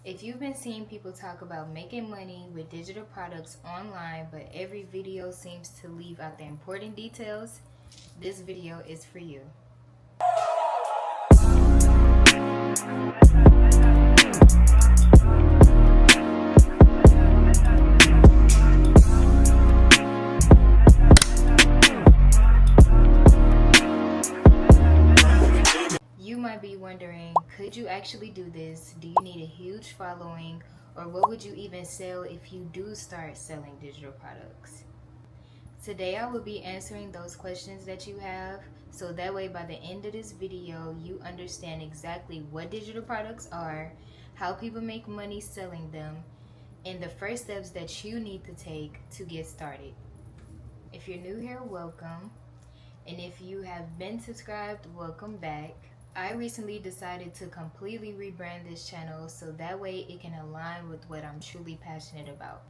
If you've been seeing people talk about making money with digital products online, but every video seems to leave out the important details, this video is for you. You might be wondering, could you actually do this? Do you need a huge following? Or what would you even sell if you do start selling digital products? Today I will be answering those questions that you have, so that way by the end of this video you understand exactly what digital products are, how people make money selling them, and the first steps that you need to take to get started. If you're new here, welcome. And if you have been subscribed, welcome back. I recently decided to completely rebrand this channel so that way it can align with what I'm truly passionate about.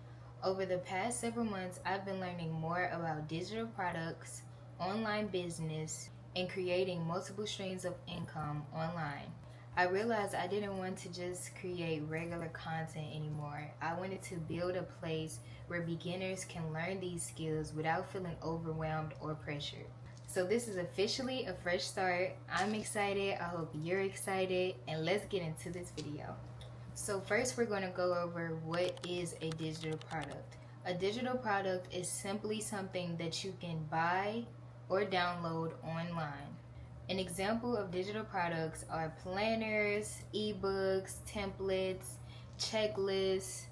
Over the past several months, I've been learning more about digital products, online business, and creating multiple streams of income online. I realized I didn't want to just create regular content anymore. I wanted to build a place where beginners can learn these skills without feeling overwhelmed or pressured. So this is officially a fresh start. I'm excited, I hope you're excited, and let's get into this video. So first we're going to go over what is a digital product. A digital product is simply something that you can buy or download online. An example of digital products are planners, ebooks, templates, checklists,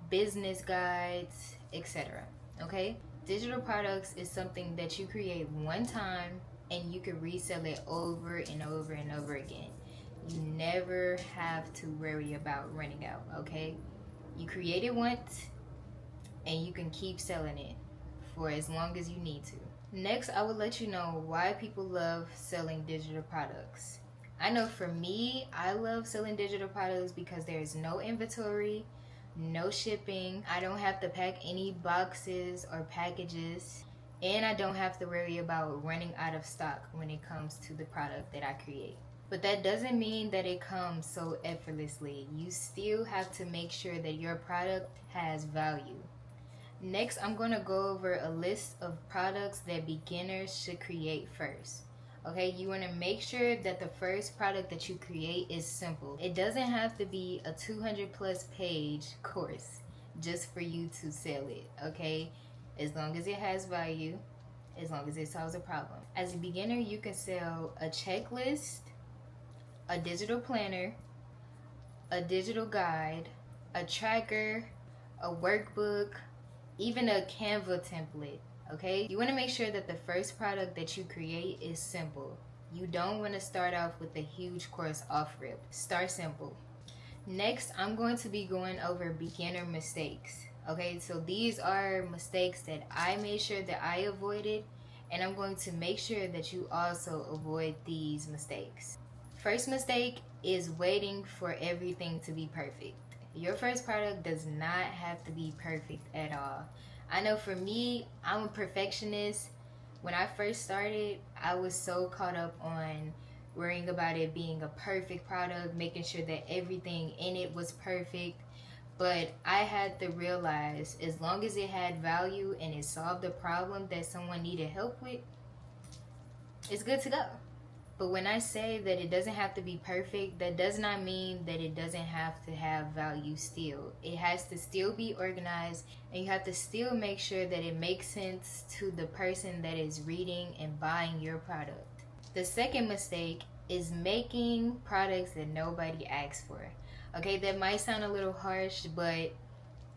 business guides, etc. Okay? Digital products is something that you create one time and you can resell it over and over and over again. You never have to worry about running out, okay? You create it once and you can keep selling it for as long as you need to. Next, I will let you know why people love selling digital products. I know for me, I love selling digital products because there's no inventory, no shipping, I don't have to pack any boxes or packages, and I don't have to worry about running out of stock when it comes to the product that I create. But that doesn't mean that it comes so effortlessly. You still have to make sure that your product has value. Next, I'm going to go over a list of products that beginners should create first. Okay, you want to make sure that the first product that you create is simple. It doesn't have to be a 200 plus page course just for you to sell it, okay? As long as it has value, as long as it solves a problem. As a beginner, you can sell a checklist, a digital planner, a digital guide, a tracker, a workbook, even a Canva template. Okay, you want to make sure that the first product that you create is simple. You don't want to start off with a huge course off rip. Start simple. Next, I'm going to be going over beginner mistakes. Okay, so these are mistakes that I made sure that I avoided, and I'm going to make sure that you also avoid these mistakes. First mistake is waiting for everything to be perfect. Your first product does not have to be perfect at all. I know for me, I'm a perfectionist. When I first started, I was so caught up on worrying about it being a perfect product, making sure that everything in it was perfect. But I had to realize, as long as it had value and it solved a problem that someone needed help with, it's good to go. But when I say that it doesn't have to be perfect, that does not mean that it doesn't have to have value still. It has to still be organized, and you have to still make sure that it makes sense to the person that is reading and buying your product. The second mistake is making products that nobody asks for. Okay, that might sound a little harsh, but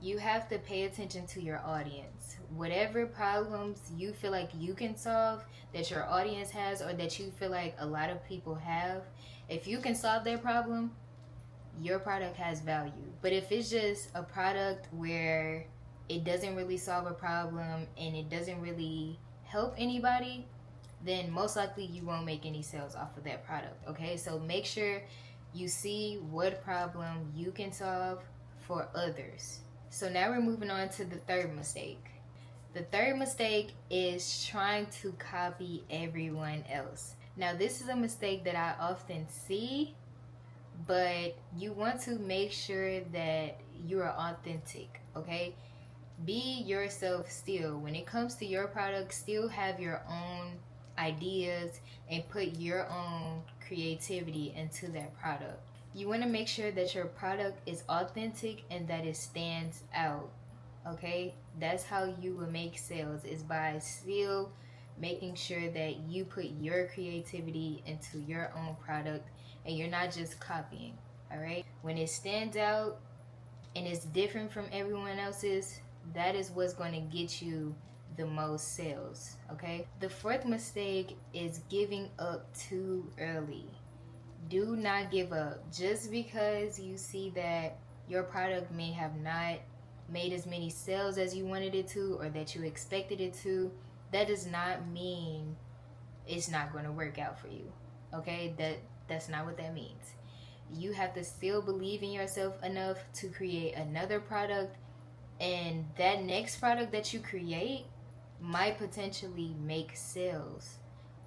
you have to pay attention to your audience. Whatever problems you feel like you can solve, that your audience has, or that you feel like a lot of people have, if you can solve their problem, your product has value. But if it's just a product where it doesn't really solve a problem and it doesn't really help anybody, then most likely you won't make any sales off of that product. Okay, so make sure you see what problem you can solve for others. So now we're moving on to the third mistake. The third mistake is trying to copy everyone else. Now this is a mistake that I often see, but you want to make sure that you are authentic, okay? Be yourself still. When it comes to your product, still have your own ideas and put your own creativity into that product. You want to make sure that your product is authentic and that it stands out, okay? That's how you will make sales, is by still making sure that you put your creativity into your own product and you're not just copying, all right? When it stands out and it's different from everyone else's, that is what's going to get you the most sales, okay? The fourth mistake is giving up too early. Do not give up. Just because you see that your product may have not made as many sales as you wanted it to or that you expected it to, that does not mean it's not going to work out for you, okay? That's not what that means. You have to still believe in yourself enough to create another product, and that next product that you create might potentially make sales,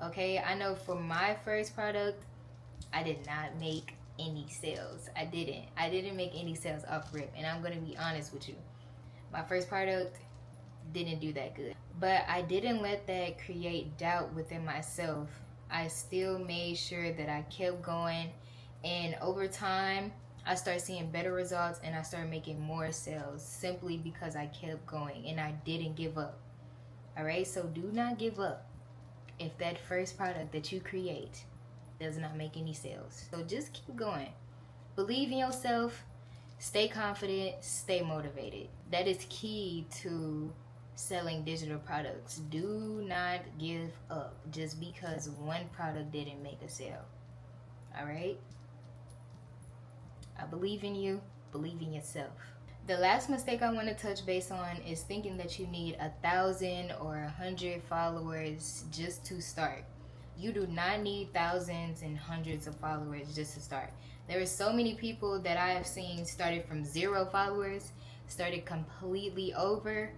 okay? I know for my first product, I did not make any sales. I didn't make any sales off rip, and I'm going to be honest with you. My first product didn't do that good, but I didn't let that create doubt within myself. I still made sure that I kept going, and over time I started seeing better results and I started making more sales simply because I kept going and I didn't give up. All right, so do not give up if that first product that you create does not make any sales. So just keep going. Believe in yourself, stay confident, stay motivated. That is key to selling digital products. Do not give up just because one product didn't make a sale. All right? I believe in you. Believe in yourself. The last mistake I want to touch base on is thinking that you need 1,000 or 100 followers just to start. You do not need thousands and hundreds of followers just to start. There are so many people that I have seen started from 0 followers, started completely over,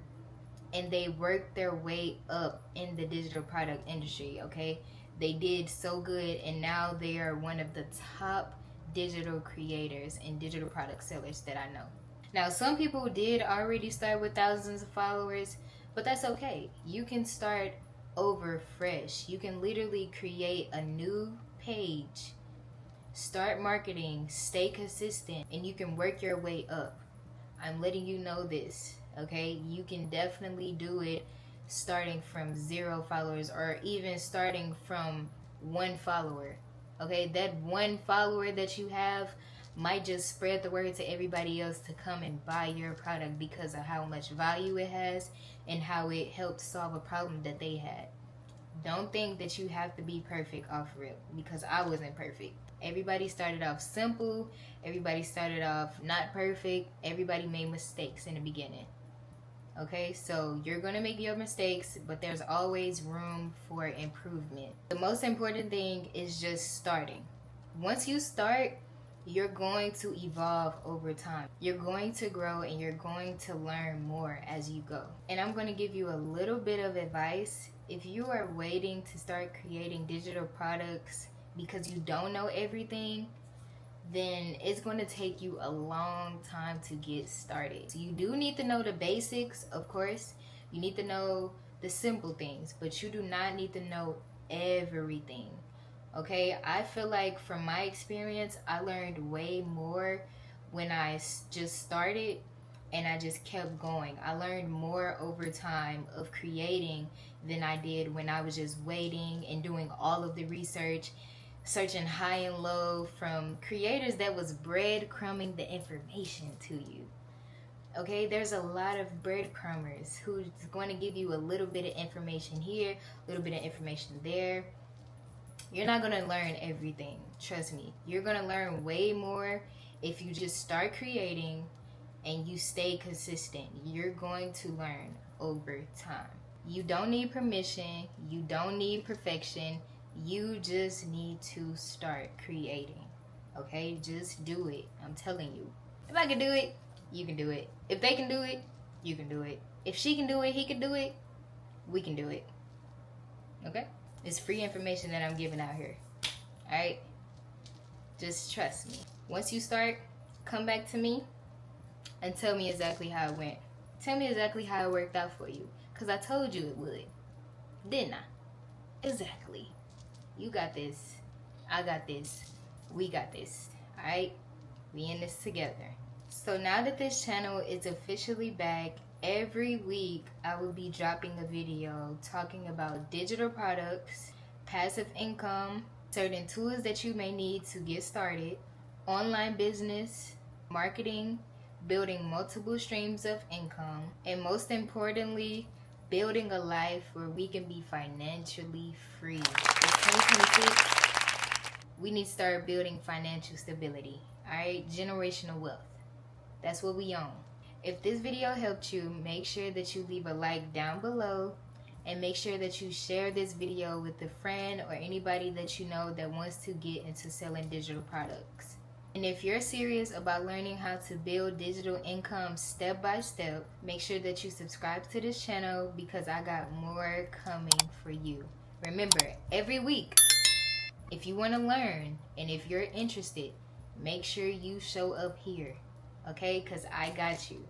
and they worked their way up in the digital product industry, okay? They did so good, and now they are one of the top digital creators and digital product sellers that I know. Now, some people did already start with thousands of followers, but that's okay. You can start over fresh. You can literally create a new page, start marketing, stay consistent, and you can work your way up. I'm letting you know this, okay? You can definitely do it starting from 0 followers or even starting from 1 follower, okay? That 1 follower that you have might just spread the word to everybody else to come and buy your product because of how much value it has and how it helped solve a problem that they had. Don't think that you have to be perfect off rip, because I wasn't perfect. Everybody started off simple. Everybody started off not perfect. Everybody made mistakes in the beginning. Okay, so you're going to make your mistakes, but there's always room for improvement. The most important thing is just starting. Once you start, you're going to evolve over time. You're going to grow and you're going to learn more as you go. And I'm going to give you a little bit of advice. If you are waiting to start creating digital products because you don't know everything, then it's going to take you a long time to get started. So you do need to know the basics, of course. You need to know the simple things, but you do not need to know everything. Okay, I feel like from my experience, I learned way more when I just started and I just kept going. I learned more over time of creating than I did when I was just waiting and doing all of the research, searching high and low from creators that was breadcrumbing the information to you. Okay, there's a lot of breadcrumbers who's going to give you a little bit of information here, a little bit of information there. You're not going to learn everything. Trust me. You're going to learn way more if you just start creating and you stay consistent. You're going to learn over time. You don't need permission. You don't need perfection. You just need to start creating. Okay? Just do it. I'm telling you. If I can do it, you can do it. If they can do it, you can do it. If she can do it, he can do it, we can do it. Okay? It's free information that I'm giving out here. Alright? Just trust me. Once you start, come back to me and tell me exactly how it went. Tell me exactly how it worked out for you. Because I told you it would. Didn't I? Exactly. You got this. I got this. We got this. Alright? We in this together. So now that this channel is officially back, every week I will be dropping a video talking about digital products, passive income, certain tools that you may need to get started, online business, marketing, building multiple streams of income, and most importantly, building a life where we can be financially free. It's 2026. We need to start building financial stability. Alright? Generational wealth. That's what we own. If this video helped you, make sure that you leave a like down below, and make sure that you share this video with a friend or anybody that you know that wants to get into selling digital products. And if you're serious about learning how to build digital income step by step, make sure that you subscribe to this channel because I got more coming for you. Remember, every week, if you want to learn and if you're interested, make sure you show up here, okay? Because I got you.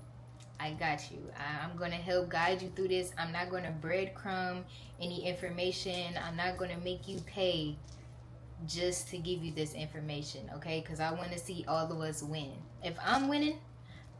I got you. I'm going to help guide you through this. I'm not going to breadcrumb any information. I'm not going to make you pay just to give you this information, okay? Because I want to see all of us win. If I'm winning,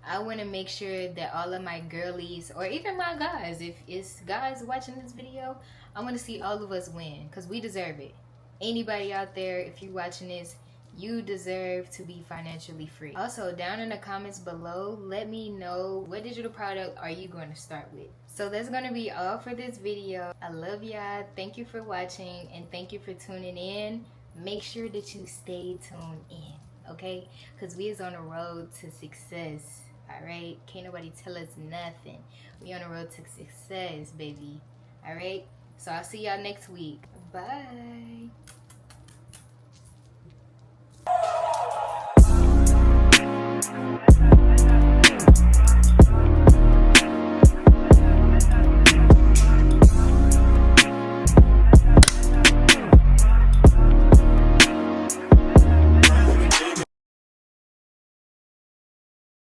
I want to make sure that all of my girlies, or even my guys, if it's guys watching this video, I want to see all of us win because we deserve it. Anybody out there, if you're watching this, you deserve to be financially free. Also, down in the comments below, let me know what digital product are you going to start with. So that's going to be all for this video. I love y'all. Thank you for watching and thank you for tuning in. Make sure that you stay tuned in, okay? Because we is on the road to success, all right? Can't nobody tell us nothing. We on the road to success, baby, all right? So I'll see y'all next week. Bye.